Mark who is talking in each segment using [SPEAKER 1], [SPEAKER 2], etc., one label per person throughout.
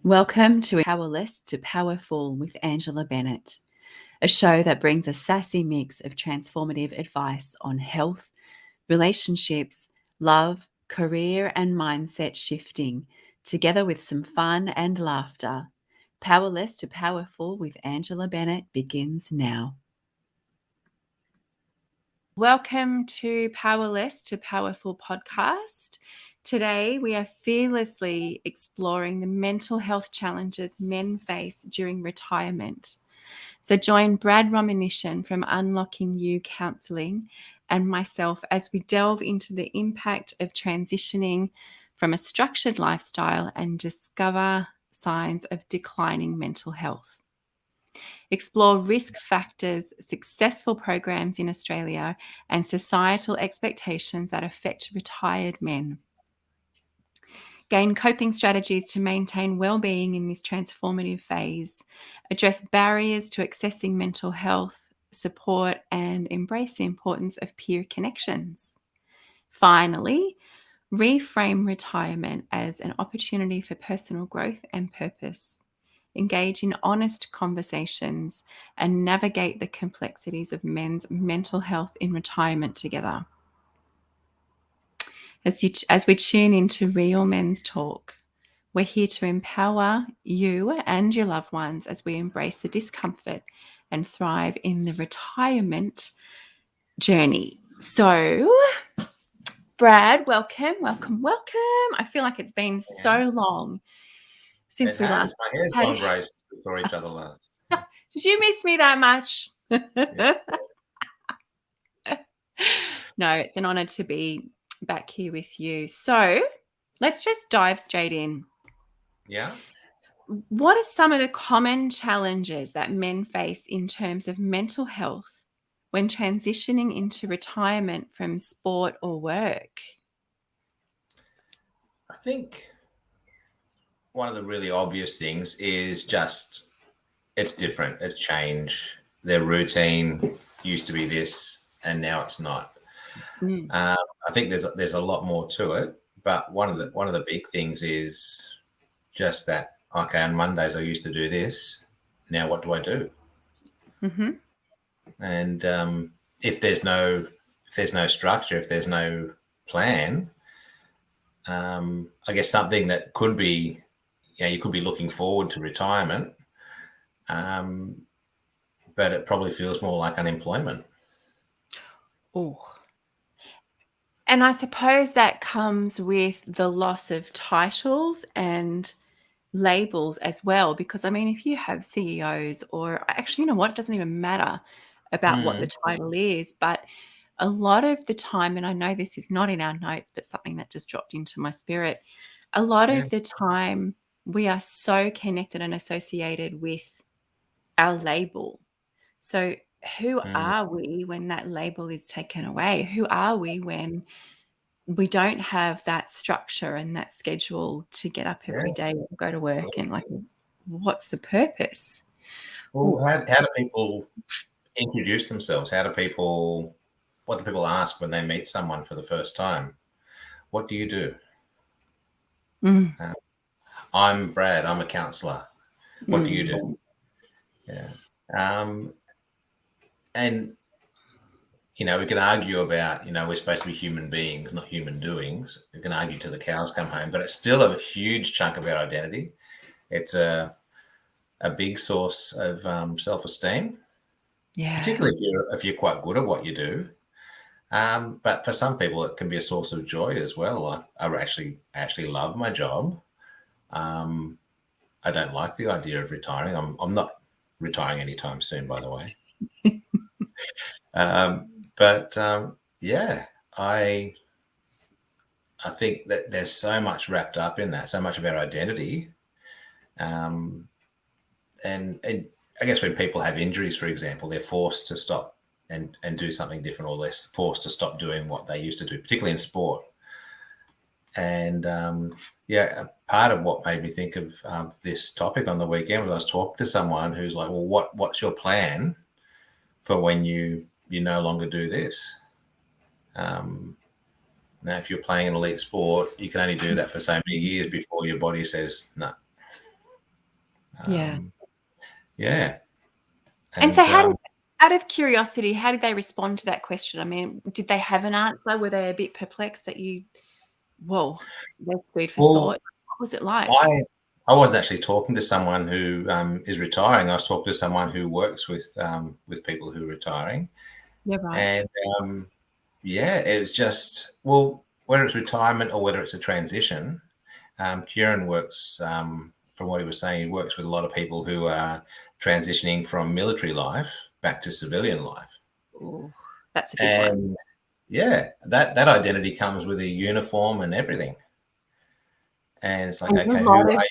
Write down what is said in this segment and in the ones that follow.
[SPEAKER 1] Welcome to Powerless to Powerful with Angela Bennett, a show that brings a sassy mix of transformative advice on health, relationships, love, career, and mindset shifting, together with some fun and laughter. Powerless to Powerful with Angela Bennett begins now. Welcome to Powerless to Powerful podcast. Today, we are fearlessly exploring the mental health challenges men face during retirement. So join Brad Romaniszyn from Unlocking You Counselling and myself as we delve into the impact of transitioning from a structured lifestyle and discover signs of declining mental health. Explore risk factors, successful programs in Australia, and societal expectations that affect retired men. Gain coping strategies to maintain well-being in this transformative phase, address barriers to accessing mental health support, and embrace the importance of peer connections. Finally, reframe retirement as an opportunity for personal growth and purpose. Engage in honest conversations and navigate the complexities of men's mental health in retirement together. As we tune into Real Men's Talk, we're here to empower you and your loved ones as we embrace the discomfort and thrive in the retirement journey. So, Brad, welcome. I feel like it's been so long since we last.
[SPEAKER 2] My hair's gone grey since we saw each other last.
[SPEAKER 1] Did you miss me that much?
[SPEAKER 2] Yeah.
[SPEAKER 1] No, it's an honor to be back here with you. So let's just dive straight in.
[SPEAKER 2] Yeah.
[SPEAKER 1] What are some of the common challenges that men face in terms of mental health when transitioning into retirement from sport or work?
[SPEAKER 2] I think one of the really obvious things is just it's different. It's change. Their routine used to be this and now it's not. I think there's a lot more to it, but one of the big things is just that, okay, on Mondays I used to do this. Now what do I do?
[SPEAKER 1] Mm-hmm.
[SPEAKER 2] And if there's no structure, if there's no plan, I guess something that could be, you could be looking forward to retirement, but it probably feels more like unemployment.
[SPEAKER 1] Oh. And I suppose that comes with the loss of titles and labels as well, because I mean, if you have CEOs, or actually, you know what, it doesn't even matter about what the title is, but a lot of the time, and I know this is not in our notes, but something that just dropped into my spirit, a lot of the time we are so connected and associated with our label. So who are we when that label is taken away? Who are we when we don't have that structure and that schedule to get up every day and go to work, and like, what's the purpose?
[SPEAKER 2] Well, how do people introduce themselves? What do people ask when they meet someone for the first time? What do you do? I'm Brad. I'm a counsellor. What do you do? Yeah. And we can argue about, we're supposed to be human beings, not human doings. We can argue till the cows come home, but it's still a huge chunk of our identity. It's a big source of self-esteem, particularly if you're quite good at what you do. But for some people, it can be a source of joy as well. I actually love my job. I don't like the idea of retiring. I'm not retiring anytime soon, by the way. I think that there's so much wrapped up in that, so much of our identity. And I guess when people have injuries, for example, they're forced to stop and do something different, or they're forced to stop doing what they used to do, particularly in sport. And part of what made me think of this topic on the weekend was I was talking to someone who's like, well, what's your plan for when you no longer do this? Now, if you're playing an elite sport, you can only do that for so many years before your body says, no.
[SPEAKER 1] Yeah.
[SPEAKER 2] Yeah.
[SPEAKER 1] And so
[SPEAKER 2] And
[SPEAKER 1] out of curiosity, how did they respond to that question? I mean, did they have an answer? Were they a bit perplexed that whoa, there's food for
[SPEAKER 2] well,
[SPEAKER 1] thought? What was it like?
[SPEAKER 2] I wasn't actually talking to someone who is retiring. I was talking to someone who works with people who are retiring,
[SPEAKER 1] Yeah, right.
[SPEAKER 2] and yeah, it was just, well, whether it's retirement or whether it's a transition. Kieran works, from what he was saying, he works with a lot of people who are transitioning from military life back to civilian life,
[SPEAKER 1] Ooh, that's a big one.
[SPEAKER 2] and yeah, that identity comes with a uniform and everything. And it's like,
[SPEAKER 1] And a
[SPEAKER 2] okay, who
[SPEAKER 1] lot
[SPEAKER 2] are
[SPEAKER 1] of
[SPEAKER 2] you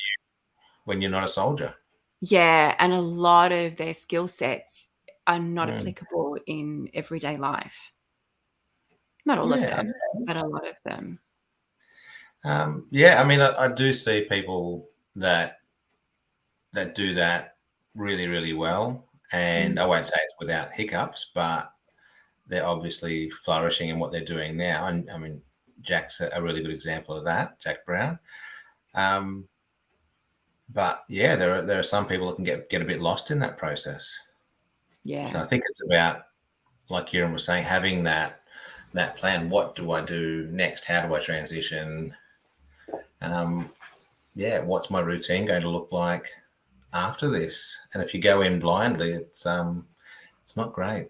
[SPEAKER 2] when you're not a soldier?
[SPEAKER 1] Yeah, and a lot of their skill sets are not
[SPEAKER 2] Mm.
[SPEAKER 1] applicable in everyday life. Not all of
[SPEAKER 2] Yeah, I
[SPEAKER 1] them, but
[SPEAKER 2] suppose.
[SPEAKER 1] a lot of them.
[SPEAKER 2] Yeah, I mean, I do see people that do that really, really well, and
[SPEAKER 1] Mm,
[SPEAKER 2] I won't say it's without hiccups, but they're obviously flourishing in what they're doing now. And I mean, Jack's a really good example of that, Jack Brown. Um, but yeah, there are some people that can get a bit lost in that process. So
[SPEAKER 1] yeah.
[SPEAKER 2] I think it's about, like Kieran was saying, having that plan. What do I do next? How do I transition? Um, yeah, what's my routine going to look like after this? And if you go in blindly, it's not great.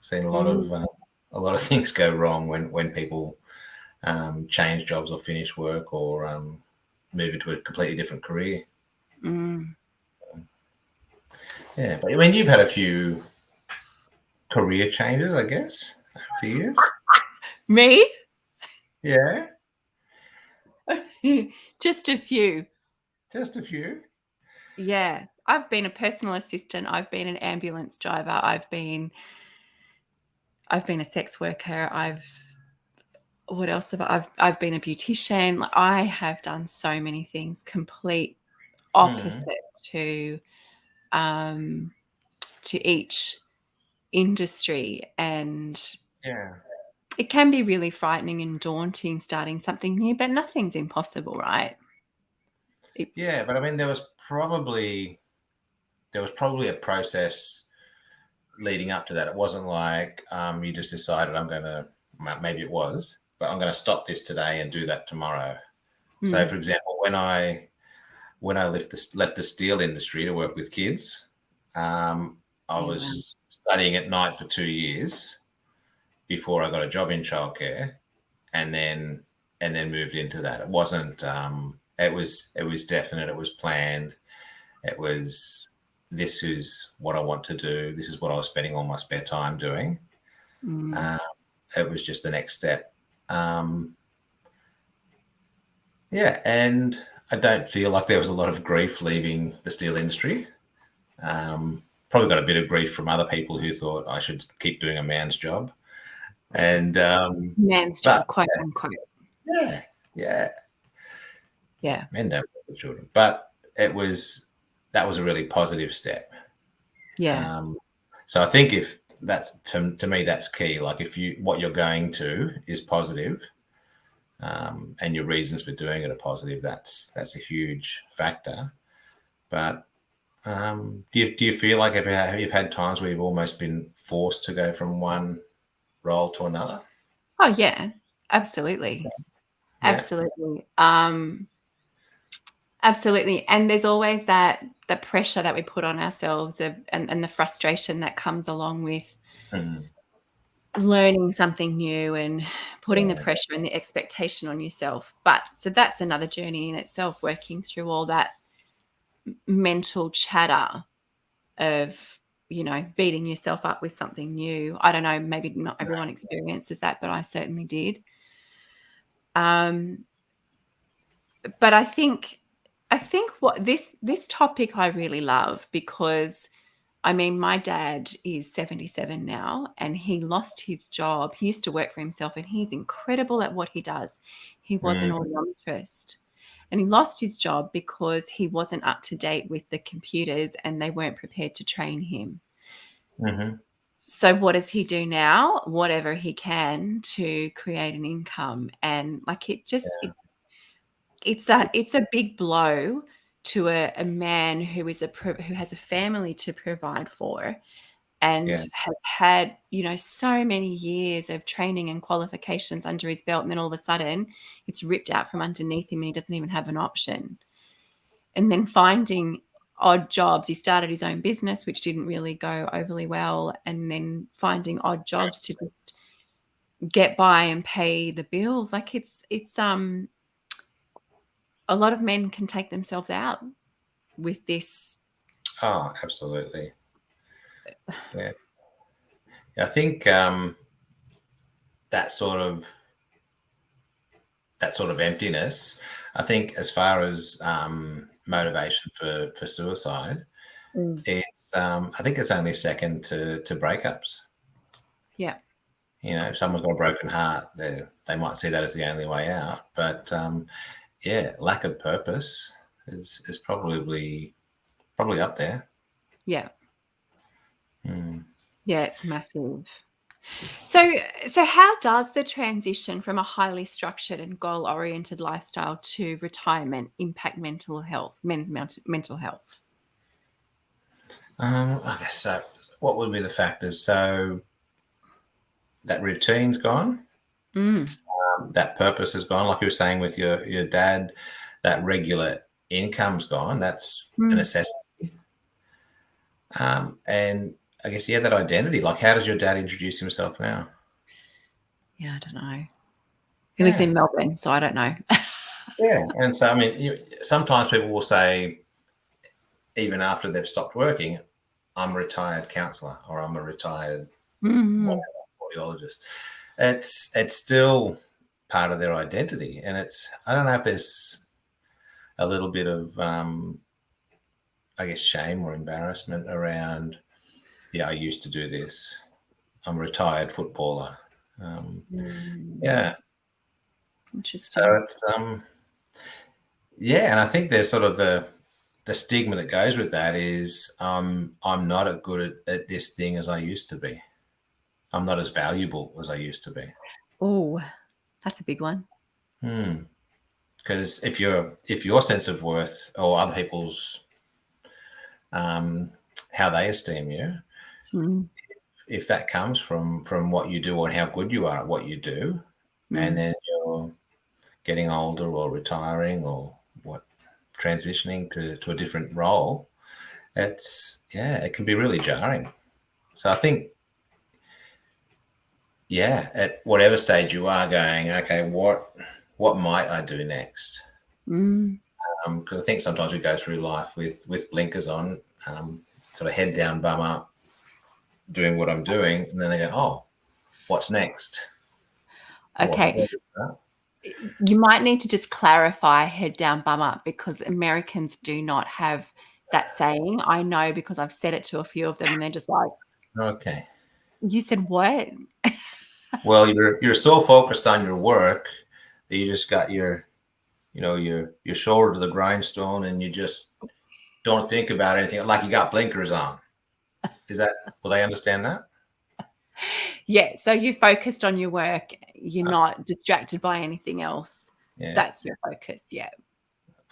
[SPEAKER 2] I've seen
[SPEAKER 1] Mm,
[SPEAKER 2] a lot of things go wrong when people change jobs or finish work or move into a completely different career.
[SPEAKER 1] mm.
[SPEAKER 2] Yeah, but I mean, you've had a few career changes, I guess, over the years.
[SPEAKER 1] Me?
[SPEAKER 2] Yeah,
[SPEAKER 1] Just a few.
[SPEAKER 2] just a few.
[SPEAKER 1] Yeah. I've been a personal assistant, I've been an ambulance driver, I've been a sex worker, what else have I've been a beautician. Like, I have done so many things complete
[SPEAKER 2] Mm,
[SPEAKER 1] opposite to um to each industry, and
[SPEAKER 2] yeah,
[SPEAKER 1] it can be really frightening and daunting starting something new, but nothing's impossible, right? It,
[SPEAKER 2] yeah. But I mean, there was probably a process leading up to that. It wasn't like you just decided I'm going to. Maybe it was, but I'm going to stop this today and do that tomorrow. So,
[SPEAKER 1] mm,
[SPEAKER 2] for example, when I left the steel industry to work with kids, I
[SPEAKER 1] yeah, wow.
[SPEAKER 2] was studying at night for 2 years before I got a job in childcare, and then moved into that. It wasn't. It was definite. It was planned. It was, this is what I want to do. This is what I was spending all my spare time doing.
[SPEAKER 1] Mm,
[SPEAKER 2] Uh, it was just the next step. Um, yeah, and I don't feel like there was a lot of grief leaving the steel industry. Probably got a bit of grief from other people who thought I should keep doing a man's job. And
[SPEAKER 1] man's
[SPEAKER 2] but
[SPEAKER 1] job, quote unquote.
[SPEAKER 2] yeah, yeah,
[SPEAKER 1] Yeah,
[SPEAKER 2] men don't work with children. But that was a really positive step.
[SPEAKER 1] yeah,
[SPEAKER 2] Um, so I think if that's to me that's key. Like if what you're going to is positive, and your reasons for doing it are positive, that's a huge factor. But do you feel like you've had times where you've almost been forced to go from one role to another?
[SPEAKER 1] oh yeah, absolutely,
[SPEAKER 2] Yeah.
[SPEAKER 1] absolutely. Absolutely, and there's always the pressure that we put on ourselves and the frustration that comes along with
[SPEAKER 2] Mhm.
[SPEAKER 1] learning something new and putting the
[SPEAKER 2] Yeah.
[SPEAKER 1] pressure and the expectation on yourself. But so that's another journey in itself, working through all that mental chatter of, beating yourself up with something new. I don't know, maybe not everyone experiences that, but I certainly did. Um, but I think what this topic I really love, because I mean, my dad is 77 now and he lost his job. He used to work for himself and he's incredible at what he does. He was an
[SPEAKER 2] Mm,
[SPEAKER 1] audiometrist and he lost his job because he wasn't up to date with the computers and they weren't prepared to train him.
[SPEAKER 2] mhm.
[SPEAKER 1] So what does he do now? Whatever he can to create an income. And like it's a big blow to a man who has a family to provide for, and
[SPEAKER 2] Yeah.
[SPEAKER 1] has had, so many years of training and qualifications under his belt, and then all of a sudden it's ripped out from underneath him and he doesn't even have an option. And then finding odd jobs. He started his own business, which didn't really go overly well, and then finding odd jobs to just get by and pay the bills. Like it's a lot of men can take themselves out with this.
[SPEAKER 2] Oh, absolutely. Yeah. I think that sort of emptiness, I think, as far as motivation for suicide, it's I think it's only second to breakups.
[SPEAKER 1] Yeah.
[SPEAKER 2] If someone's got a broken heart, they might see that as the only way out. But yeah, lack of purpose is probably up there.
[SPEAKER 1] Yeah.
[SPEAKER 2] Mm.
[SPEAKER 1] Yeah, it's massive. So how does the transition from a highly structured and goal-oriented lifestyle to retirement impact mental health, men's mental health?
[SPEAKER 2] Okay, so what would be the factors? So that routine's gone, that purpose is gone. Like you were saying with your dad, that regular income's gone. That's a necessity. And I guess, that identity. Like, how does your dad introduce himself now?
[SPEAKER 1] Yeah, I don't know. He lives
[SPEAKER 2] Yeah.
[SPEAKER 1] in Melbourne, so I don't know.
[SPEAKER 2] Yeah. And so, I mean, sometimes people will say, even after they've stopped working, I'm a retired counsellor, or I'm a retired
[SPEAKER 1] Mhm.
[SPEAKER 2] audiologist. It's still part of their identity. And I don't know if there's a little bit of, I guess, shame or embarrassment around, I used to do this. I'm a retired footballer. Yeah. So
[SPEAKER 1] Interesting.
[SPEAKER 2] it's, and I think there's sort of the stigma that goes with that is, I'm not as good at this thing as I used to be. I'm not as valuable as I used to be.
[SPEAKER 1] Oh, that's a big one.
[SPEAKER 2] Because if your sense of worth, or other people's, how they esteem you,
[SPEAKER 1] Mm,
[SPEAKER 2] if that comes from what you do or how good you are at what you do, and
[SPEAKER 1] mm,
[SPEAKER 2] then you're getting older or retiring or transitioning to a different role, it can be really jarring. So I think, at whatever stage you are going, okay, what might I do next?
[SPEAKER 1] mm.
[SPEAKER 2] Because I think sometimes we go through life with blinkers on, sort of head down, bum up, doing what I'm doing, and then they go, oh, what's next? I wasn't
[SPEAKER 1] Okay.
[SPEAKER 2] ready for that.
[SPEAKER 1] You might need to just clarify head down, bum up, because Americans do not have that saying. I know because I've said it to a few of them and they're just like,
[SPEAKER 2] Okay.
[SPEAKER 1] you said what?
[SPEAKER 2] Well, you're so focused on your work that you just got your shoulder to the grindstone, and you just don't think about anything, like you got blinkers on. Will they understand that?
[SPEAKER 1] Yeah. So you focused on your work. You're not distracted by anything else.
[SPEAKER 2] Yeah.
[SPEAKER 1] That's your focus. Yeah.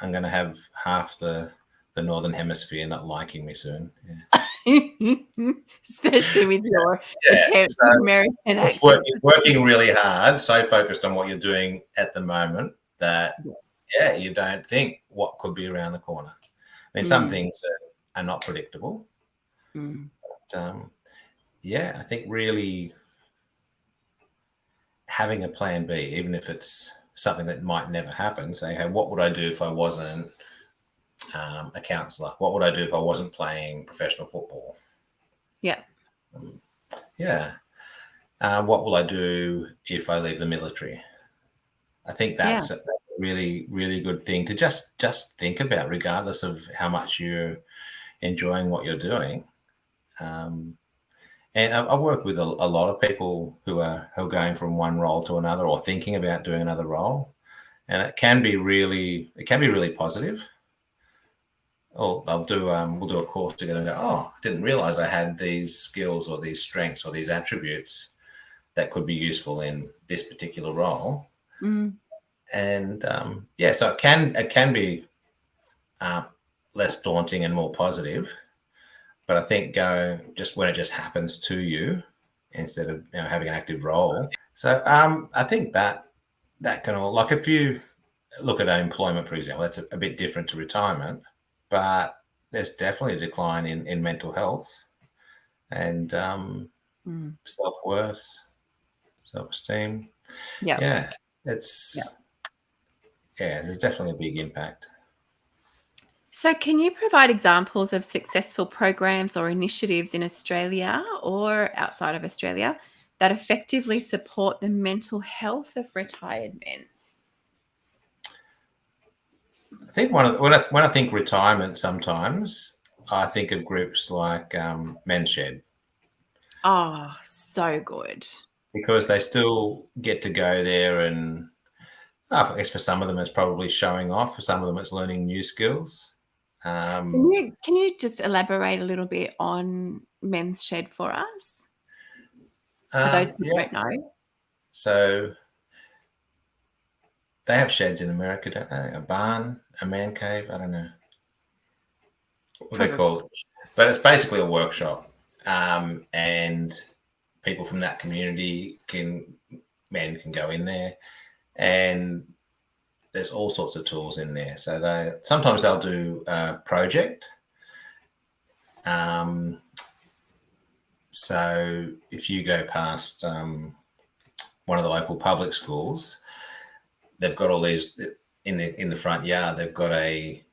[SPEAKER 2] I'm going to have half the Northern Hemisphere not liking me soon. Yeah.
[SPEAKER 1] Especially with your
[SPEAKER 2] Yeah.
[SPEAKER 1] attempt
[SPEAKER 2] So
[SPEAKER 1] at American
[SPEAKER 2] it's
[SPEAKER 1] accent.
[SPEAKER 2] working really hard, so focused on what you're doing at the moment that, you don't think what could be around the corner. I mean, some things are not predictable.
[SPEAKER 1] Mm.
[SPEAKER 2] But, I think really having a plan B, even if it's something that might never happen, saying, hey, what would I do if I wasn't a counsellor? What would I do if I wasn't playing professional football?
[SPEAKER 1] Yeah.
[SPEAKER 2] Yeah. What will I do if I leave the military? I think
[SPEAKER 1] Yeah.
[SPEAKER 2] that's a really, really good thing to just think about, regardless of how much you're enjoying what you're doing. And I've worked with a lot of people who are going from one role to another, or thinking about doing another role, and it can be really positive. Oh, we'll do a course together and go, oh, I didn't realize I had these skills or these strengths or these attributes that could be useful in this particular role.
[SPEAKER 1] Mm.
[SPEAKER 2] And so it can be less daunting and more positive. But I think just when it just happens to you instead of having an active role. So I think that can all, like if you look at unemployment, for example, that's a bit different to retirement, but there's definitely a decline in mental health and self-worth, self-esteem.
[SPEAKER 1] Yeah.
[SPEAKER 2] There's definitely a big impact.
[SPEAKER 1] So can you provide examples of successful programs or initiatives in Australia or outside of Australia that effectively support the mental health of retired men?
[SPEAKER 2] I think when I think retirement, sometimes I think of groups like Men's Shed.
[SPEAKER 1] Oh, so good.
[SPEAKER 2] Because they still get to go there and I guess for some of them it's probably showing off. For some of them it's learning new skills.
[SPEAKER 1] Can you just elaborate a little bit on Men's Shed for us? For those who don't know.
[SPEAKER 2] So they have sheds in America, don't they? A barn, a man cave, I don't know what they're called. But it's basically a workshop. And people from that community men can go in there, and there's all sorts of tools in there. So sometimes they'll do a project. So if you go past one of the local public schools, they've got all these in the front yard. They've got a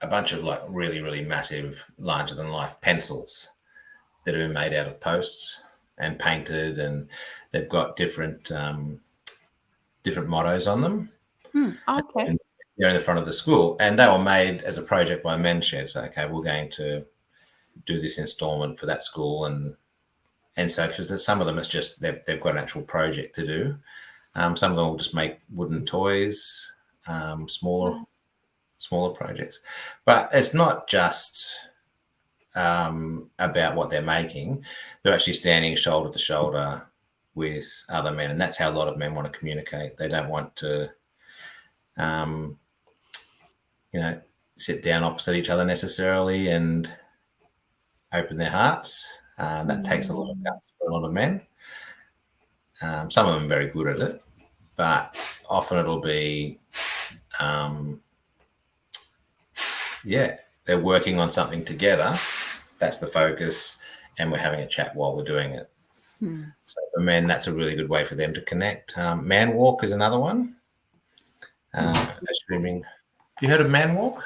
[SPEAKER 2] bunch of like really, really massive, larger than life pencils that have been made out of posts and painted, and they've got different mottos on them.
[SPEAKER 1] Okay.
[SPEAKER 2] And they're in the front of the school, and they were made as a project by Men's Shed. So, okay, we're going to do this installment for that school, and so for some of them, it's just they've got an actual project to do. Some of them will just make wooden toys, smaller projects, but it's not just about what they're making. They're actually standing shoulder to shoulder with other men, and that's how a lot of men want to communicate. They don't want to sit down opposite each other necessarily and open their hearts. That takes a lot of guts for a lot of men. Some of them are very good at it, but often it'll be they're working on something together. That's the focus, and we're having a chat while we're doing it. So for men, that's a really good way for them to connect. Man walk is another one. Streaming. Have you heard of man walk?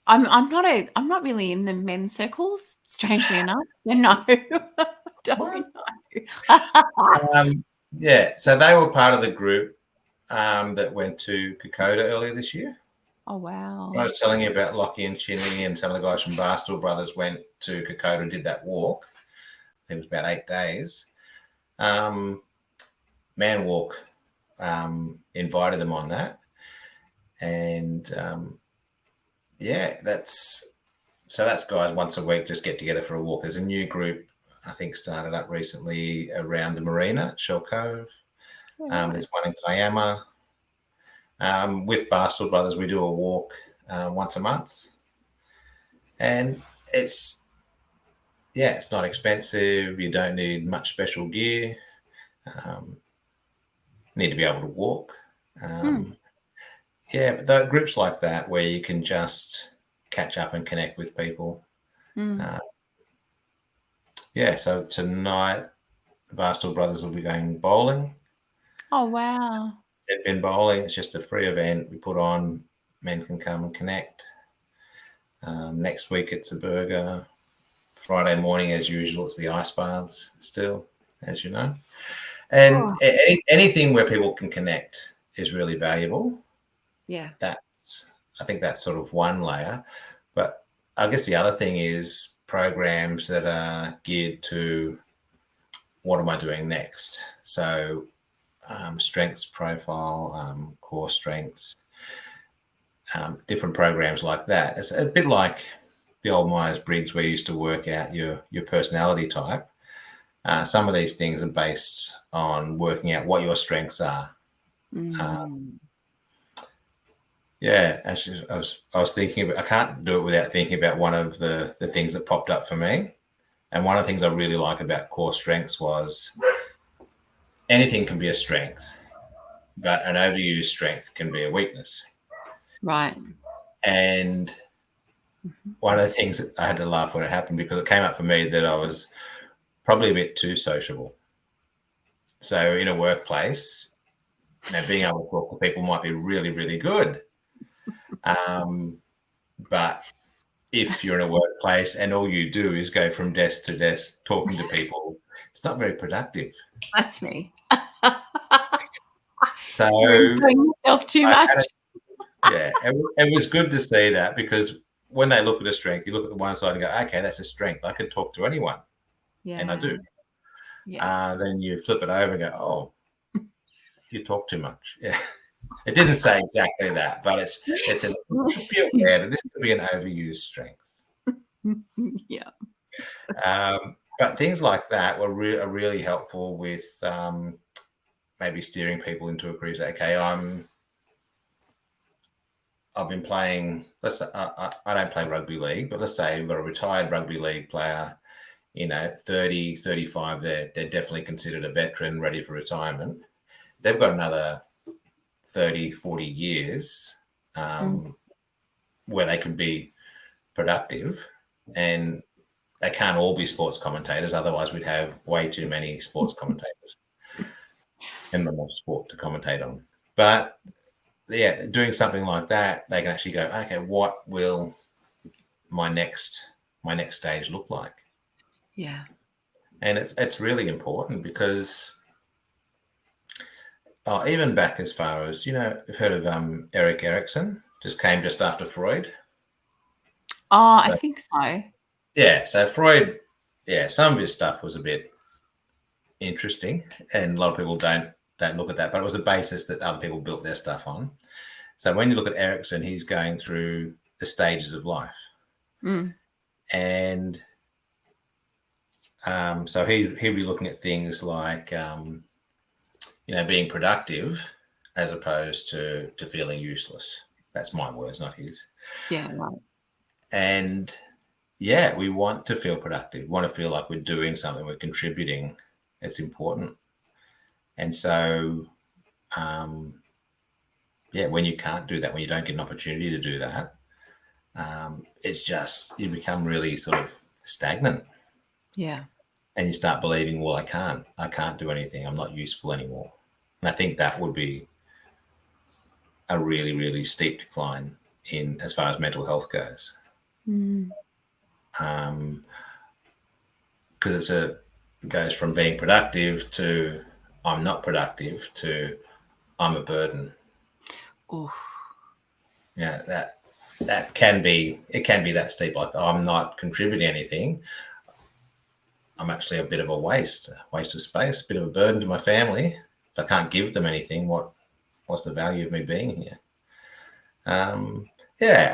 [SPEAKER 1] I'm not really in the men's circles, strangely enough. No. Don't
[SPEAKER 2] know. So they were part of the group that went to Kokoda earlier this year.
[SPEAKER 1] Oh, wow.
[SPEAKER 2] I was telling you about Lockie and Chinny and some of the guys from Barstool Brothers went to Kokoda and did that walk. I think it was about 8 days. Man Walk invited them on that. And that's guys once a week just get together for a walk. There's a new group, I think, started up recently around the marina at Shell Cove. There's one in Kiama. With Barstool Brothers, we do a walk once a month, and it's not expensive. You don't need much special gear. You need to be able to walk. But there are groups like that where you can just catch up and connect with people. So tonight, the Barstool Brothers will be going bowling.
[SPEAKER 1] Oh, wow.
[SPEAKER 2] They've been bowling. It's just a free event we put on. Men can come and connect. Next week, it's a burger. Friday morning, as usual, it's the ice baths still, as you know. And anything where people can connect is really valuable.
[SPEAKER 1] Yeah.
[SPEAKER 2] I think that's sort of one layer. But I guess the other thing is programs that are geared to what am I doing next? So strengths profile, core strengths, different programs like that. It's a bit like the old Myers-Briggs where you used to work out your personality type. Some of these things are based on working out what your strengths are. Yeah, actually, I was thinking about. I can't do it without thinking about one of the things that popped up for me. And one of the things I really like about core strengths was anything can be a strength, but an overused strength can be a weakness.
[SPEAKER 1] Right.
[SPEAKER 2] And one of the things that I had to laugh when it happened, because it came up for me that I was probably a bit too sociable. So in a workplace, being able to talk to people might be really, really good. But if you're in a workplace and all you do is go from desk to desk talking to people, it's not very productive.
[SPEAKER 1] That's me.
[SPEAKER 2] So
[SPEAKER 1] You're enjoying yourself too
[SPEAKER 2] I
[SPEAKER 1] much.
[SPEAKER 2] had it was good to see that, because when they look at a strength, you look at the one side and go, okay, that's a strength. I can talk to anyone, and I do.
[SPEAKER 1] Yeah.
[SPEAKER 2] Then you flip it over and go, oh, you talk too much. Yeah. It didn't say exactly that, but it says, just be aware that this could be an overused strength.
[SPEAKER 1] Yeah.
[SPEAKER 2] But things like that are really helpful with maybe steering people into a cruise. Okay, I've been playing. I don't play rugby league, but let's say we've got a retired rugby league player. 30, 35. They're definitely considered a veteran, ready for retirement. They've got another 30, 40 years where they could be productive, and they can't all be sports commentators. Otherwise, we'd have way too many sports commentators and not more sport to commentate on. But yeah, doing something like that, they can actually go, okay, what will my next stage look like?
[SPEAKER 1] Yeah.
[SPEAKER 2] And it's really important, because even back as far as, you've heard of Erik Erikson, just came just after Freud.
[SPEAKER 1] Oh, I
[SPEAKER 2] So,
[SPEAKER 1] think so.
[SPEAKER 2] yeah, so Freud, some of his stuff was a bit interesting, and a lot of people don't look at that, but it was the basis that other people built their stuff on. So when you look at Erikson, he's going through the stages of life, and so he'll be looking at things like being productive as opposed to feeling useless. That's my words, not his.
[SPEAKER 1] Yeah. Right.
[SPEAKER 2] And yeah, we want to feel productive. We want to feel like we're doing something, we're contributing. It's important. And so, when you can't do that, when you don't get an opportunity to do that, it's just, you become really sort of stagnant.
[SPEAKER 1] Yeah.
[SPEAKER 2] And you start believing, well, I can't do anything. I'm not useful anymore. And I think that would be a really, really steep decline in as far as mental health goes. Because it goes from being productive to I'm not productive to I'm a burden.
[SPEAKER 1] Oof.
[SPEAKER 2] Yeah, that can be that steep. Like, I'm not contributing anything. I'm actually a bit of a waste of space, a bit of a burden to my family. If I can't give them anything, what's the value of me being here? I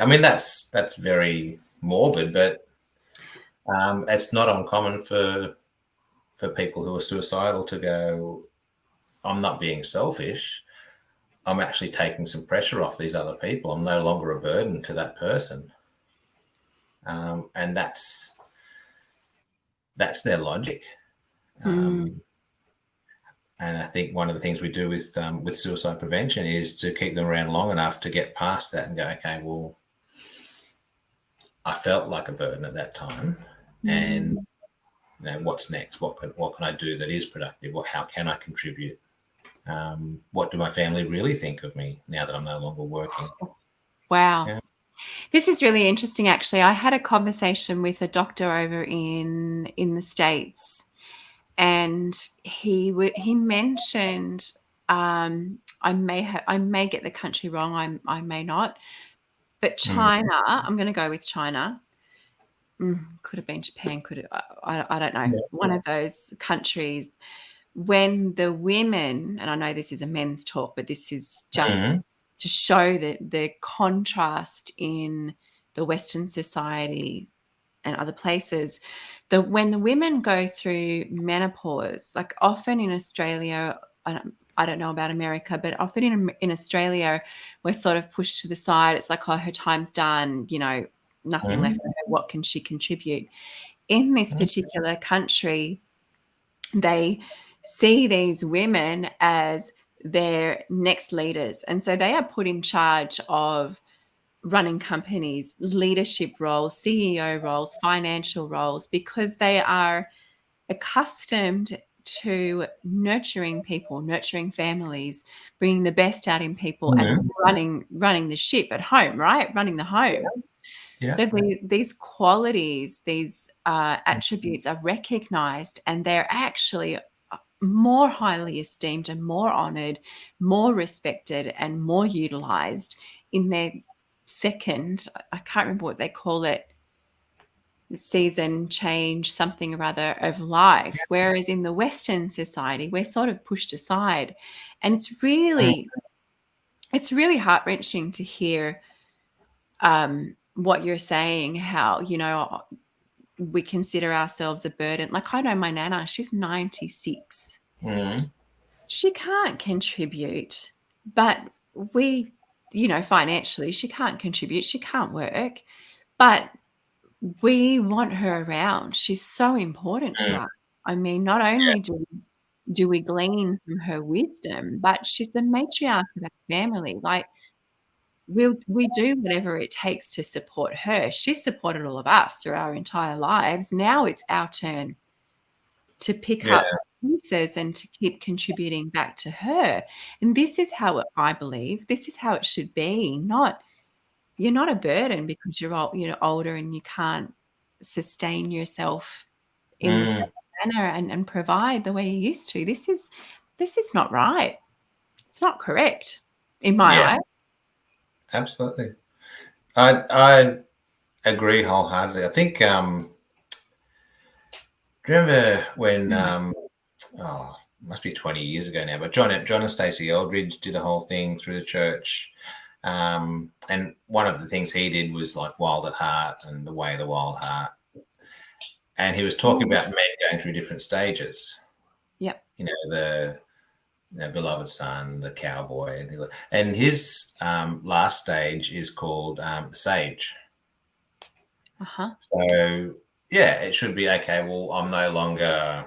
[SPEAKER 2] mean, that's very morbid, but it's not uncommon for people who are suicidal to go, I'm not being selfish. I'm actually taking some pressure off these other people. I'm no longer a burden to that person. And that's their logic. And I think one of the things we do with suicide prevention is to keep them around long enough to get past that and go, okay, well, I felt like a burden at that time, and what's next? What can I do that is productive? How can I contribute? What do my family really think of me now that I'm no longer working?
[SPEAKER 1] Wow.
[SPEAKER 2] Yeah.
[SPEAKER 1] This is really interesting, actually. I had a conversation with a doctor over in the States, and he mentioned, I may get the country wrong, I may not, but China, I'm going to go with China. Could have been Japan, I don't know.
[SPEAKER 2] Yeah.
[SPEAKER 1] One of those countries, when the women, and I know this is a men's talk, but this is just to show that the contrast in the Western society and other places, that when the women go through menopause, like often in Australia, I don't know about America, but often in Australia, we're sort of pushed to the side. It's like, oh, her time's done, nothing left for her. What can she contribute? In this particular country, they see these women as their next leaders. And so they are put in charge of running companies, leadership roles, CEO roles, financial roles, because they are accustomed to nurturing people, nurturing families, bringing the best out in people, and running the ship at home, right? Running the home.
[SPEAKER 2] Yeah.
[SPEAKER 1] So these qualities, these attributes are recognized, and they're actually more highly esteemed and more honored, more respected, and more utilized in their second, I can't remember what they call it, season, change, something or other of life. Whereas in the Western society, we're sort of pushed aside. And it's really heart-wrenching to hear what you're saying, how, we consider ourselves a burden. Like, I know my nana, she's 96. She can't contribute, but we, financially, she can't contribute. She can't work, but we want her around. She's so important to us. I mean, not only do we glean from her wisdom, but she's the matriarch of our family. Like, we do whatever it takes to support her. She supported all of us through our entire lives. Now it's our turn to pick
[SPEAKER 2] Yeah.
[SPEAKER 1] up pieces and to keep contributing back to her. And this is how I believe, this is how it should be. You're not a burden because older and you can't sustain yourself in the same manner and provide the way you used to. This is not right. It's not correct in my eyes.
[SPEAKER 2] Absolutely. I agree wholeheartedly. I think, do you remember when, must be 20 years ago now, but John and Stacey Eldridge did a whole thing through the church. And one of the things he did was like Wild at Heart and the Way of the Wild Heart. And he was talking about men going through different stages.
[SPEAKER 1] Yep.
[SPEAKER 2] The beloved son, the cowboy, and his last stage is called sage. So it should be okay. Well, I'm no longer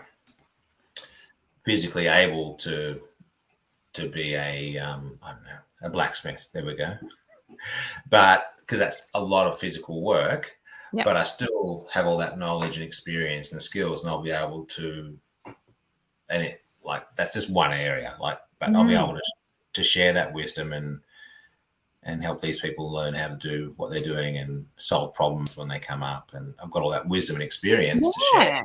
[SPEAKER 2] physically able to be a I don't know, a blacksmith. There we go. But because that's a lot of physical work, but I still have all that knowledge and experience and the skills, and I'll be able to. And it that's just one area. But I'll be able to share that wisdom and help these people learn how to do what they're doing and solve problems when they come up. And I've got all that wisdom and experience to share.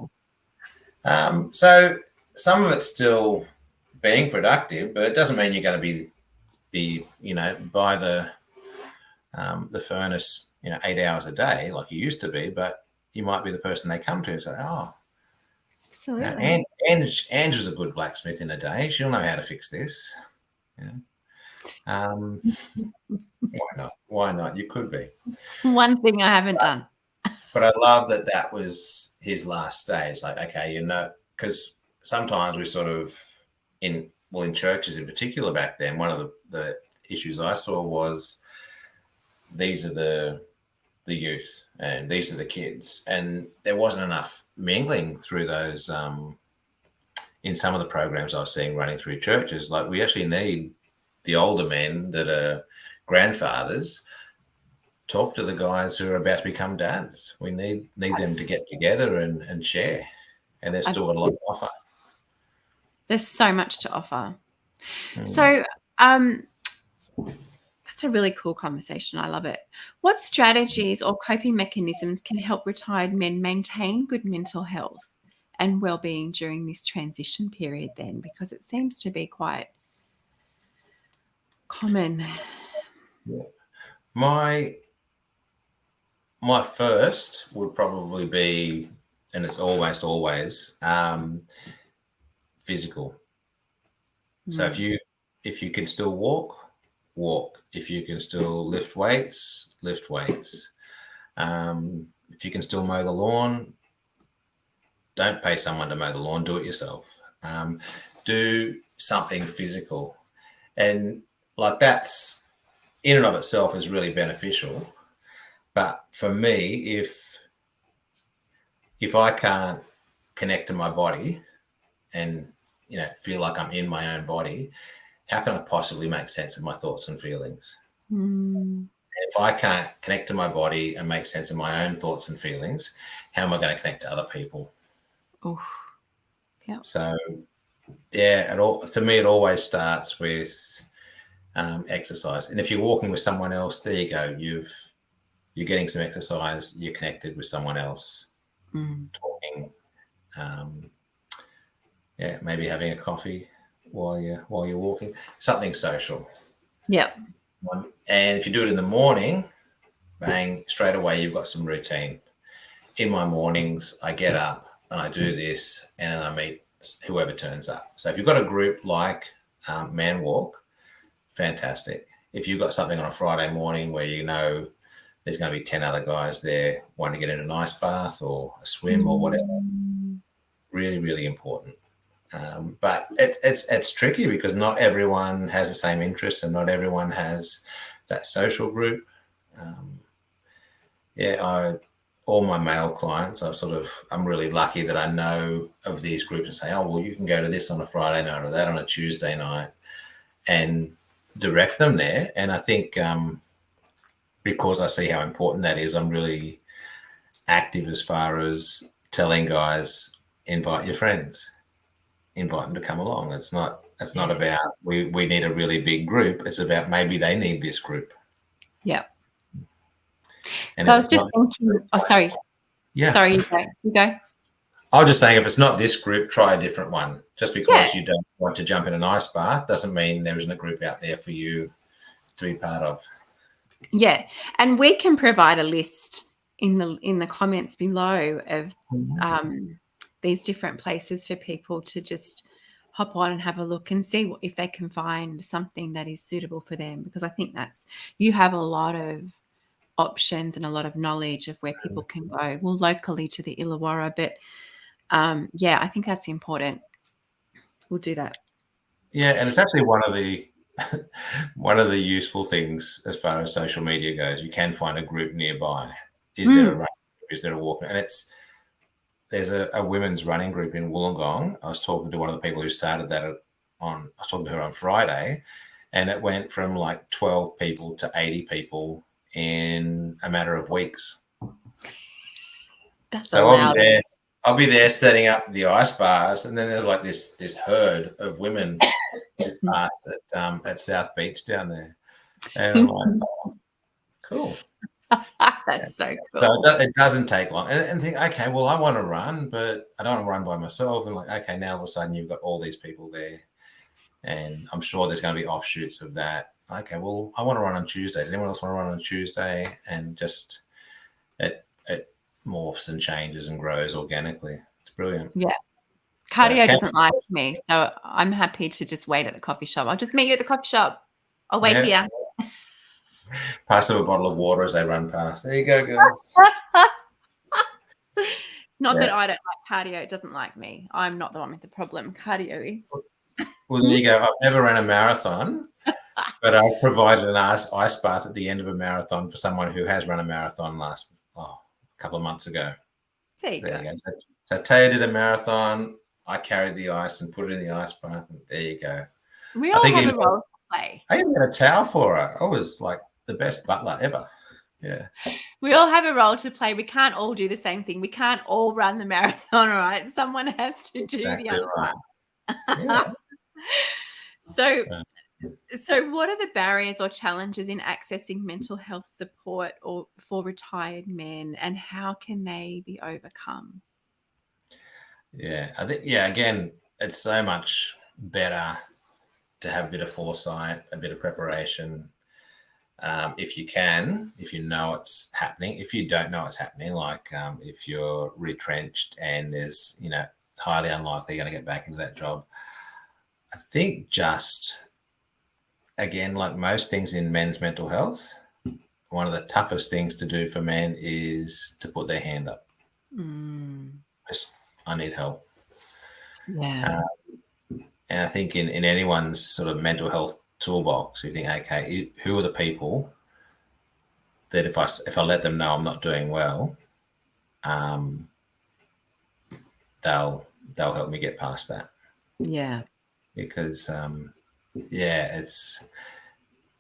[SPEAKER 2] So some of it's still being productive, but it doesn't mean you're going to be by the furnace 8 hours a day like you used to be. But you might be the person they come to and say, "Oh,
[SPEAKER 1] absolutely,
[SPEAKER 2] Angela's a good blacksmith in a day. She'll know how to fix this." Why not? You could be.
[SPEAKER 1] One thing I haven't done.
[SPEAKER 2] But I love that was his last stage. Like, okay, because sometimes we sort of in churches in particular back then, one of the issues I saw was these are the youth and these are the kids, and there wasn't enough mingling through those in some of the programs I was seeing running through churches. Like, we actually need the older men that are grandfathers talk to the guys who are about to become dads. We need them to get together and share, and there's still a lot to offer.
[SPEAKER 1] There's so much to offer. So that's a really cool conversation. I love it. What strategies or coping mechanisms can help retired men maintain good mental health and well-being during this transition period then? Because it seems to be quite common.
[SPEAKER 2] Yeah. My first would probably be, and it's almost always physical. So if you can still walk. If you can still lift weights, lift weights. If you can still mow the lawn, don't pay someone to mow the lawn, do it yourself. Do something physical. And like that's in and of itself is really beneficial. But for me, if I can't connect to my body and, feel like I'm in my own body, how can I possibly make sense of my thoughts and feelings? If I can't connect to my body and make sense of my own thoughts and feelings, how am I going to connect to other people?
[SPEAKER 1] Oh, yeah.
[SPEAKER 2] So, yeah, to me, it always starts with exercise. And if you're walking with someone else, there you go. You're getting some exercise. You're connected with someone else, talking. Maybe having a coffee while you're walking. Something social.
[SPEAKER 1] Yeah.
[SPEAKER 2] And if you do it in the morning, bang, straight away you've got some routine. In my mornings, I get up and I do this, and then I meet whoever turns up. So if you've got a group like Man Walk, fantastic. If you've got something on a Friday morning where there's going to be 10 other guys there wanting to get in an ice bath or a swim or whatever, really, really important. But it's tricky because not everyone has the same interests and not everyone has that social group. All my male clients, I'm really lucky that I know of these groups and say, oh, well, you can go to this on a Friday night or that on a Tuesday night, and direct them there. And I think because I see how important that is, I'm really active as far as telling guys, invite your friends, invite them to come along. It's not about we need a really big group. It's about maybe they need this group.
[SPEAKER 1] Yeah.
[SPEAKER 2] And
[SPEAKER 1] so I was just thinking, sorry.
[SPEAKER 2] Yeah.
[SPEAKER 1] Sorry, you go.
[SPEAKER 2] I was just saying, if it's not this group, try a different one. Just because you don't want to jump in an ice bath doesn't mean there isn't a group out there for you to be part of.
[SPEAKER 1] Yeah. And we can provide a list in the comments below of these different places for people to just hop on and have a look and see if they can find something that is suitable for them, because I think you have a lot of options and a lot of knowledge of where people can go, well, locally to the Illawarra, but I think that's important. We'll do that.
[SPEAKER 2] Yeah, and it's actually one of the useful things as far as social media goes. You can find a group nearby. Is there a running group? Is there a walk? And there's a women's running group in Wollongong. I was talking to one of the people who started that I was talking to her on Friday, and it went from like 12 people to 80 people in a matter of weeks.
[SPEAKER 1] That's
[SPEAKER 2] so I'll be there setting up the ice bars, and then there's like this herd of women pass at South Beach down there, and I'm like, oh, cool.
[SPEAKER 1] That's so cool.
[SPEAKER 2] So it doesn't take long, and think, okay, well, I want to run, but I don't want to run by myself. And like, okay, now all of a sudden you've got all these people there, and I'm sure there's going to be offshoots of that. Okay, well, I want to run on Tuesdays. Anyone else want to run on Tuesday? And just it morphs and changes and grows organically. It's brilliant.
[SPEAKER 1] Yeah. Cardio doesn't like me, so I'm happy to just wait at the coffee shop. I'll just meet you at the coffee shop. I'll wait here.
[SPEAKER 2] Pass them a bottle of water as they run past. There you go, girls.
[SPEAKER 1] Not that I don't like cardio. It doesn't like me. I'm not the one with the problem. Cardio is.
[SPEAKER 2] Well, there you go. I've never run a marathon, but I've provided an ice bath at the end of a marathon for someone who has run a marathon a couple of months ago.
[SPEAKER 1] There you go.
[SPEAKER 2] So Taya did a marathon. I carried the ice and put it in the ice bath, and there you go.
[SPEAKER 1] We all have a role to play.
[SPEAKER 2] I even had a towel for her. I was like the best butler ever. Yeah.
[SPEAKER 1] We all have a role to play. We can't all do the same thing. We can't all run the marathon, all right? Someone has to do the other one. Yeah. So what are the barriers or challenges in accessing mental health support or for retired men, and how can they be overcome?
[SPEAKER 2] Yeah, I think, again, it's so much better to have a bit of foresight, a bit of preparation. If you know it's happening. If you don't know it's happening, like if you're retrenched and there's, it's highly unlikely you're going to get back into that job. I think just, again, like most things in men's mental health, one of the toughest things to do for men is to put their hand up. Just, I need help.
[SPEAKER 1] Yeah.
[SPEAKER 2] And I think in anyone's sort of mental health toolbox, you think, okay, who are the people that if I let them know I'm not doing well, they'll help me get past that.
[SPEAKER 1] Yeah.
[SPEAKER 2] Because yeah,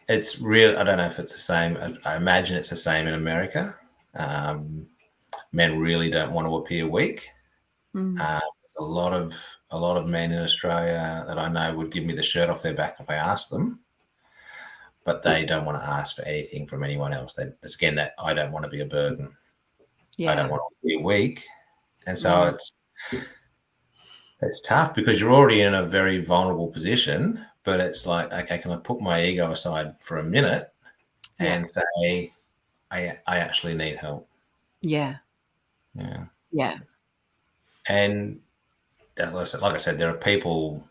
[SPEAKER 2] it's real. I don't know if it's the same. I imagine it's the same in America. Men really don't want to appear weak. There's a lot of men in Australia that I know would give me the shirt off their back if I asked them, but they don't want to ask for anything from anyone else. It's again that I don't want to be a burden. I don't
[SPEAKER 1] Yeah.
[SPEAKER 2] want to be weak, and so it's tough because you're already in a very vulnerable position. But it's like, okay, can I put my ego aside for a minute
[SPEAKER 1] Yeah.
[SPEAKER 2] and say, I actually need help.
[SPEAKER 1] Yeah.
[SPEAKER 2] Yeah.
[SPEAKER 1] Yeah.
[SPEAKER 2] And like I said, there are people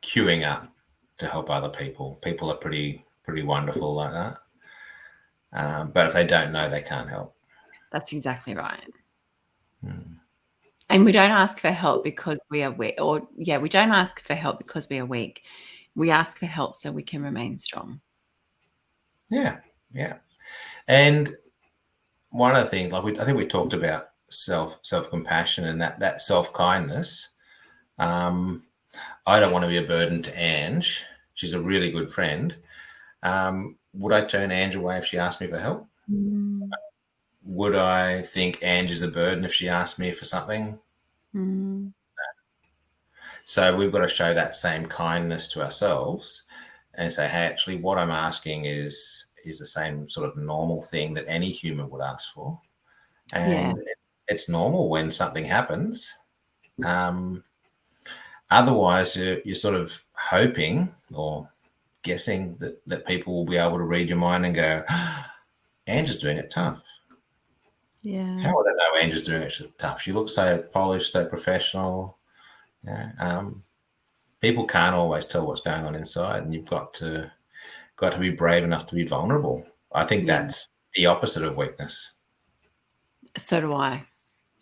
[SPEAKER 2] queuing up to help other people. People are pretty wonderful like that. But if they don't know, they can't help.
[SPEAKER 1] That's exactly right. And we don't ask for help because we are weak, we don't ask for help because we are weak. We ask for help so we can remain strong.
[SPEAKER 2] Yeah, yeah. And one of the things, like I think we talked about self compassion and that self kindness. I don't want to be a burden to Ange. She's a really good friend. Would I turn Ange away if she asked me for help? Would I think Ange is a burden if she asked me for something? So we've got to show that same kindness to ourselves and say, hey, actually, what I'm asking is the same sort of normal thing that any human would ask for. And it's normal when something happens. Otherwise, you're sort of hoping or guessing that people will be able to read your mind and go, Angie's doing it tough.
[SPEAKER 1] Yeah.
[SPEAKER 2] How would I know Angie's doing it tough? She looks so polished, so professional. People can't always tell what's going on inside, and you've got to be brave enough to be vulnerable. I think that's the opposite of weakness.
[SPEAKER 1] So do I.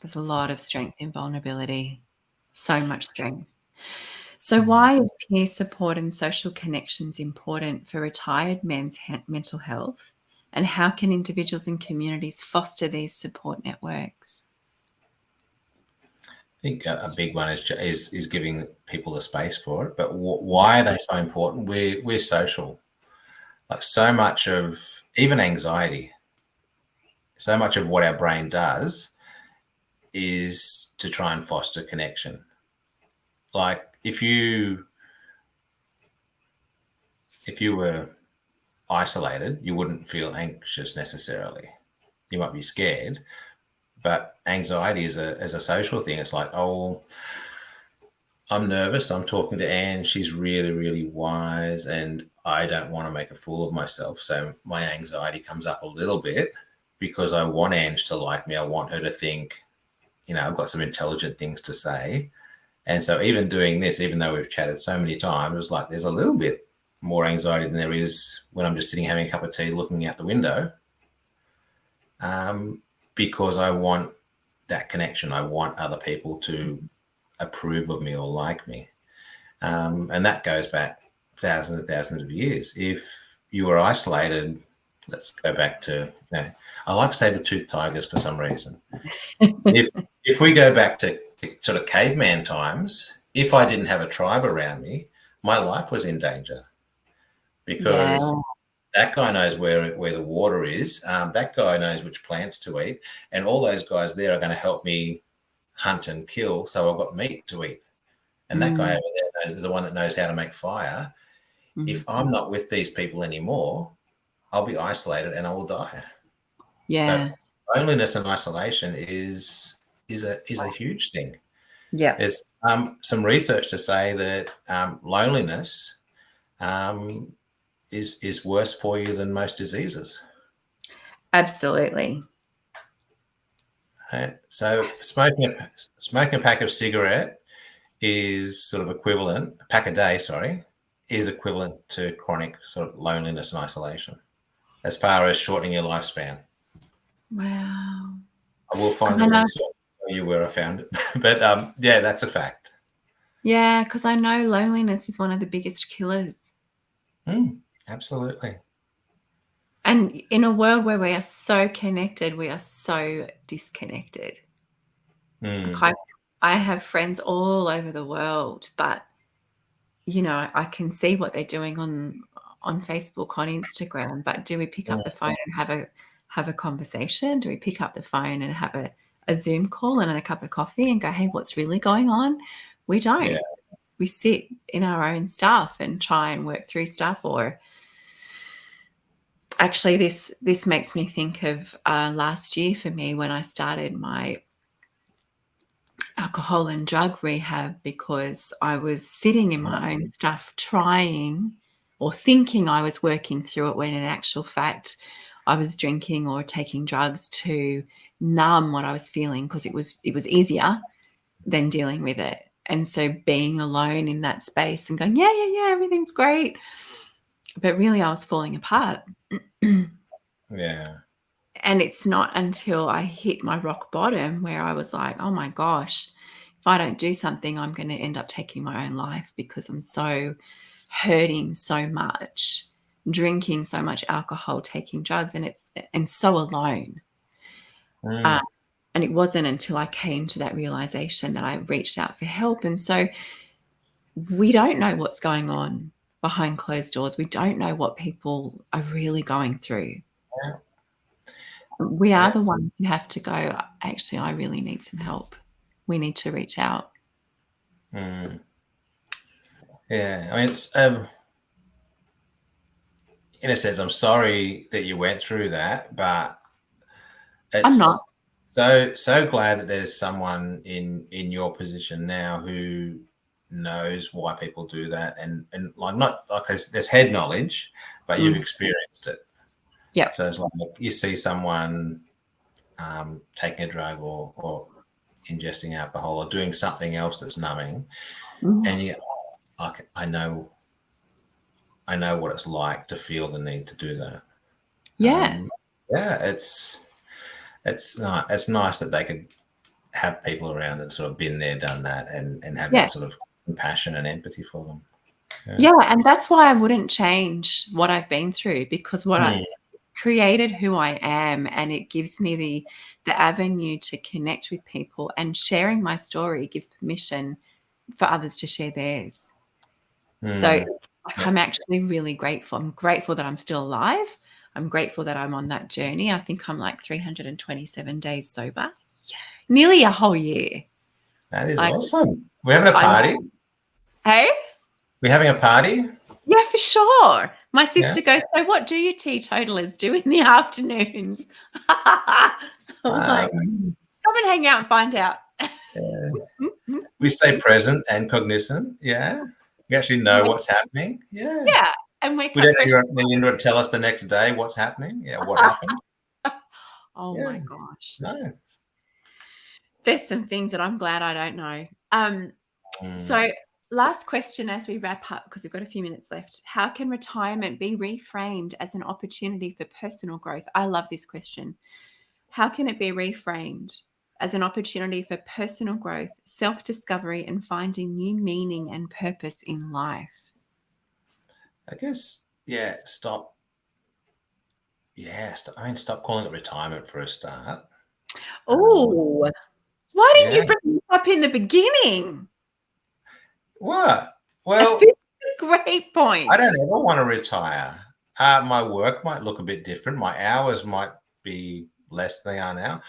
[SPEAKER 1] There's a lot of strength in vulnerability. So much strength. So why is peer support and social connections important for retired men's mental health? And how can individuals and communities foster these support networks?
[SPEAKER 2] I think a big one is giving people the space for it. But why are they so important? We're social. Like so much of even anxiety, so much of what our brain does is to try and foster connection. Like if you were isolated, you wouldn't feel anxious necessarily. You might be scared, but anxiety is a social thing. It's like, oh, I'm nervous. I'm talking to Anne. She's really, really wise, and I don't want to make a fool of myself. So my anxiety comes up a little bit because I want Ange to like me. I want her to think, I've got some intelligent things to say. And so even doing this, even though we've chatted so many times, it's like there's a little bit more anxiety than there is when I'm just sitting having a cup of tea looking out the window, because I want that connection. I want other people to approve of me or like me. And that goes back thousands and thousands of years. If you were isolated, let's go back to, I like saber-toothed tigers for some reason. if we go back to sort of caveman times, if I didn't have a tribe around me, my life was in danger because that guy knows where the water is. That guy knows which plants to eat. And all those guys there are going to help me hunt and kill. So I've got meat to eat. And that guy over there is the one that knows how to make fire. If I'm not with these people anymore, I'll be isolated and I will die.
[SPEAKER 1] Yeah.
[SPEAKER 2] So loneliness and isolation is a huge thing.
[SPEAKER 1] Yeah.
[SPEAKER 2] There's some research to say that loneliness is worse for you than most diseases.
[SPEAKER 1] Absolutely.
[SPEAKER 2] Right? So smoking a pack of cigarette is sort of equivalent, a pack a day, sorry, is equivalent to chronic sort of loneliness and isolation as far as shortening your lifespan.
[SPEAKER 1] Wow.
[SPEAKER 2] I will find the research for you where I found it. But yeah, that's a fact.
[SPEAKER 1] Yeah, because I know loneliness is one of the biggest killers.
[SPEAKER 2] Absolutely.
[SPEAKER 1] And in a world where we are so connected, we are so disconnected. Like I have friends all over the world, but I can see what they're doing on Facebook, on Instagram, but do we pick up the phone and have a conversation? Do we pick up the phone and have a Zoom call and a cup of coffee and go, hey, what's really going on? We don't.
[SPEAKER 2] Yeah.
[SPEAKER 1] We sit in our own stuff and try and work through stuff. Or actually, this makes me think of last year for me when I started my alcohol and drug rehab, because I was sitting in my own stuff trying or thinking I was working through it, when in actual fact I was drinking or taking drugs to numb what I was feeling, because it was easier than dealing with it. And so being alone in that space and going, yeah, everything's great. But really I was falling apart.
[SPEAKER 2] Yeah.
[SPEAKER 1] And it's not until I hit my rock bottom where I was like, oh my gosh, if I don't do something, I'm going to end up taking my own life, because I'm so hurting so much, drinking so much alcohol, taking drugs, and so alone. And it wasn't until I came to that realization that I reached out for help. And so we don't know what's going on behind closed doors. We don't know what people are really going through.
[SPEAKER 2] Yeah.
[SPEAKER 1] We are
[SPEAKER 2] Yeah.
[SPEAKER 1] the ones who have to go, actually, I really need some help. We need to reach out.
[SPEAKER 2] Yeah. I mean, it's in a sense, I'm sorry that you went through that, but
[SPEAKER 1] I'm not.
[SPEAKER 2] it's so glad that there's someone in your position now who knows why people do that, and like, not like there's head knowledge, but you've experienced it.
[SPEAKER 1] Yep.
[SPEAKER 2] So it's like you see someone taking a drug or ingesting alcohol or doing something else that's numbing, and you, like, I know what it's like to feel the need to do that.
[SPEAKER 1] Yeah.
[SPEAKER 2] Yeah, it's not. It's nice that they could have people around that sort of been there, done that, and have
[SPEAKER 1] Yeah.
[SPEAKER 2] that sort of compassion and empathy for them.
[SPEAKER 1] Yeah. And that's why I wouldn't change what I've been through, because what I created who I am, and it gives me the avenue to connect with people, and sharing my story gives permission for others to share theirs. So I'm actually really grateful. I'm grateful that I'm still alive. I'm grateful that I'm on that journey. I think I'm like 327 days sober. Yeah. Nearly a whole year.
[SPEAKER 2] That is
[SPEAKER 1] Like,
[SPEAKER 2] awesome. We're having a
[SPEAKER 1] I
[SPEAKER 2] party.
[SPEAKER 1] know. Hey?
[SPEAKER 2] We're having a party.
[SPEAKER 1] Yeah, for sure. My
[SPEAKER 2] Yeah.
[SPEAKER 1] sister goes, so what do you teetotalers do in the afternoons? I'm like, come and hang out and find out.
[SPEAKER 2] We stay present and cognizant. Yeah. We actually know what's happening. Yeah.
[SPEAKER 1] Yeah. And wake
[SPEAKER 2] We
[SPEAKER 1] up
[SPEAKER 2] don't
[SPEAKER 1] fresh.
[SPEAKER 2] need to tell us the next day what's happening. Yeah. What happened.
[SPEAKER 1] Oh
[SPEAKER 2] Yeah.
[SPEAKER 1] my gosh.
[SPEAKER 2] Nice.
[SPEAKER 1] There's some things that I'm glad I don't know. So last question as we wrap up, because we've got a few minutes left. How can retirement be reframed as an opportunity for personal growth? I love this question. How can it be reframed as an opportunity for personal growth, self-discovery, and finding new meaning and purpose in life?
[SPEAKER 2] I guess, yeah, stop. Yeah, stop calling it retirement for a start.
[SPEAKER 1] Oh, why didn't
[SPEAKER 2] Yeah.
[SPEAKER 1] you bring this up in the beginning?
[SPEAKER 2] What?
[SPEAKER 1] This
[SPEAKER 2] Well,
[SPEAKER 1] is a great point.
[SPEAKER 2] I don't ever want to retire. My work might look a bit different. My hours might be less than they are now.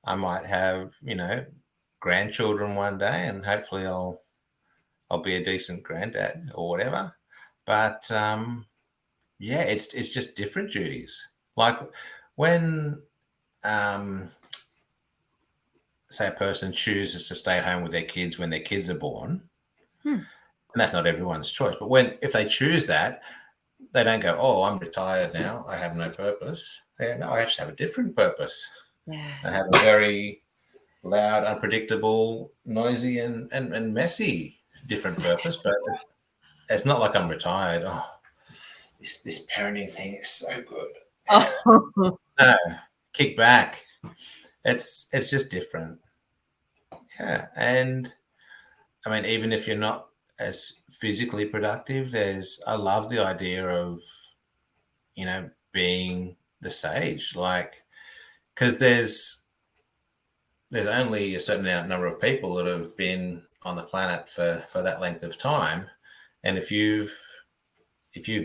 [SPEAKER 2] I might have, grandchildren one day, and hopefully I'll be a decent granddad or whatever. But yeah, it's just different duties. Like when say a person chooses to stay at home with their kids when their kids are born, and that's not everyone's choice. But if they choose that, they don't go, "Oh, I'm retired now. I have no purpose." Yeah, no, I actually have a different purpose.
[SPEAKER 1] Yeah.
[SPEAKER 2] I have a very loud, unpredictable, noisy, and messy different purpose. But it's not like I'm retired. Oh, this parenting thing is so good.
[SPEAKER 1] Oh.
[SPEAKER 2] No, kick back. It's just different. Yeah, and I mean, even if you're not as physically productive, I love the idea of, being the sage, like, because there's only a certain number of people that have been on the planet for that length of time. And if you've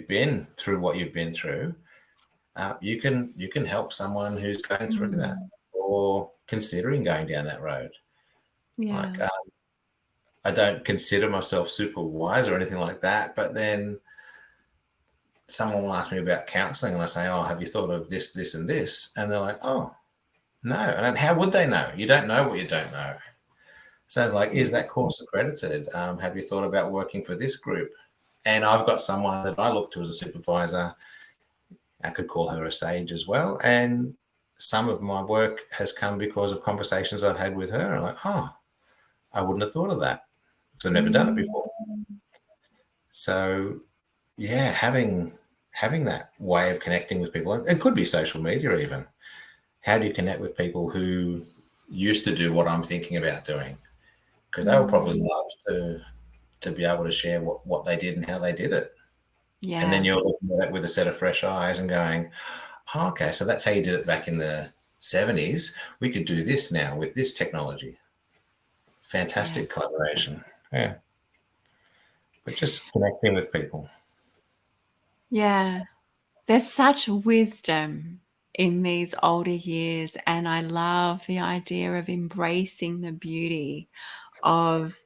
[SPEAKER 2] been through what you've been through, you can help someone who's going through that or considering going down that road. Like,
[SPEAKER 1] Yeah.
[SPEAKER 2] I don't consider myself super wise or anything like that, but then someone will ask me about counselling, and I say, "Oh, have you thought of this, this, and this?" And they're like, "Oh, no." And how would they know? You don't know what you don't know. So, like, is that course accredited? Have you thought about working for this group? And I've got someone that I look to as a supervisor. I could call her a sage as well. And some of my work has come because of conversations I've had with her. I'm like, oh, I wouldn't have thought of that because I've never done it before. So, yeah, having that way of connecting with people, it could be social media even. How do you connect with people who used to do what I'm thinking about doing? Because they will probably love to be able to share what they did and how they did it.
[SPEAKER 1] Yeah.
[SPEAKER 2] And then you're looking at it with a set of fresh eyes and going, oh, okay, so that's how you did it back in the 70s. We could do this now with this technology. Fantastic collaboration. Yeah. But just connecting with people.
[SPEAKER 1] Yeah. There's such wisdom in these older years, and I love the idea of embracing the beauty of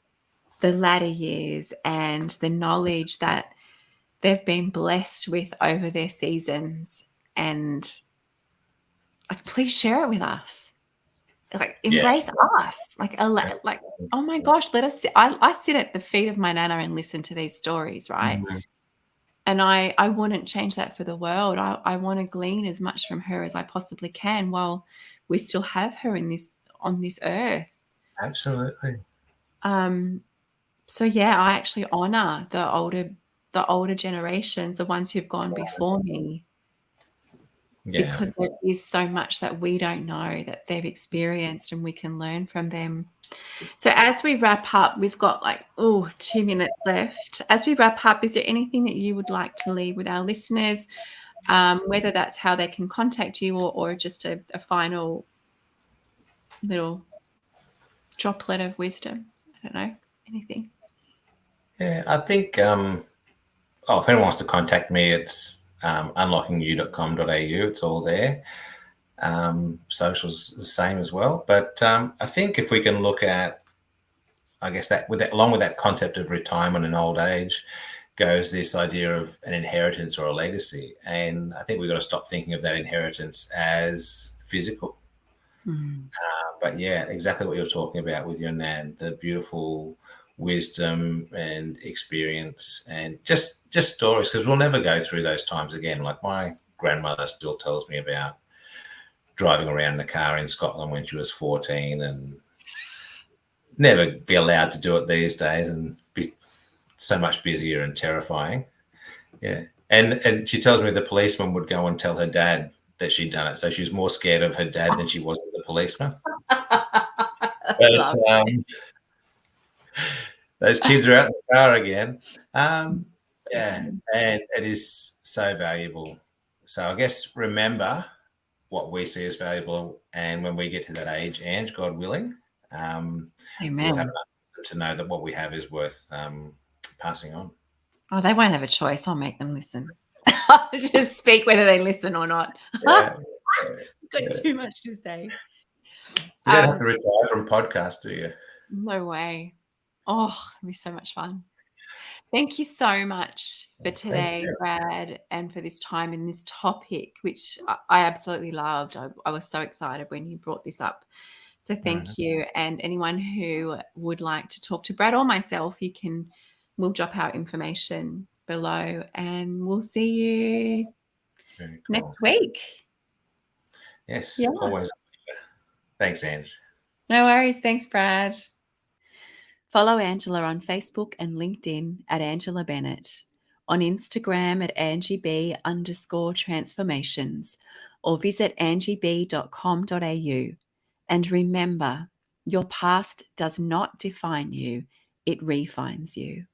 [SPEAKER 1] the latter years and the knowledge that they've been blessed with over their seasons. And like, please share it with us. Like, embrace us. Like, oh my gosh, let us sit. I sit at the feet of my nana and listen to these stories, right?
[SPEAKER 2] Mm-hmm.
[SPEAKER 1] And I wouldn't change that for the world. I want to glean as much from her as I possibly can while we still have her on this earth.
[SPEAKER 2] Absolutely.
[SPEAKER 1] So yeah, I actually honor the older generations, the ones who've gone before me,
[SPEAKER 2] Yeah.
[SPEAKER 1] because there is so much that we don't know that they've experienced, and we can learn from them. So as we wrap up, we've got 2 minutes left. As we wrap up, is there anything that you would like to leave with our listeners, whether that's how they can contact you or just a final little droplet of wisdom? I don't know, anything.
[SPEAKER 2] Yeah, I think, if anyone wants to contact me, it's unlockingyou.com.au. It's all there. Social's the same as well. But I think if we can look at, I guess along with that concept of retirement and old age, goes this idea of an inheritance or a legacy. And I think we've got to stop thinking of that inheritance as physical. But yeah, exactly what you're talking about with your nan, the beautiful wisdom and experience and just stories, because we'll never go through those times again. Like, my grandmother still tells me about driving around in a car in Scotland when she was 14 and never be allowed to do it these days and be so much busier and terrifying. Yeah. And she tells me the policeman would go and tell her dad that she'd done it. So she was more scared of her dad than she was of the policeman. But those kids are out in the car again. Yeah, and it is so valuable. So I guess remember what we see as valuable, and when we get to that age, Ange, God willing, we'll have enough to know that what we have is worth passing on.
[SPEAKER 1] Oh, they won't have a choice. I'll make them listen. I'll just speak whether they listen or not.
[SPEAKER 2] Yeah.
[SPEAKER 1] Got too much to say.
[SPEAKER 2] You don't have to retire from podcasts, do you?
[SPEAKER 1] No way. Oh, it'll be so much fun. Thank you so much for today, Brad, and for this time and this topic, which I absolutely loved. I was so excited when you brought this up. So thank you. And anyone who would like to talk to Brad or myself, we'll drop our information below, and we'll see you next week.
[SPEAKER 2] Yes, always. Thanks, Ange.
[SPEAKER 1] No worries. Thanks, Brad. Follow Angela on Facebook and LinkedIn at Angela Bennett, on Instagram at AngieB_transformations, or visit angieb.com.au. And remember, your past does not define you. it refines you.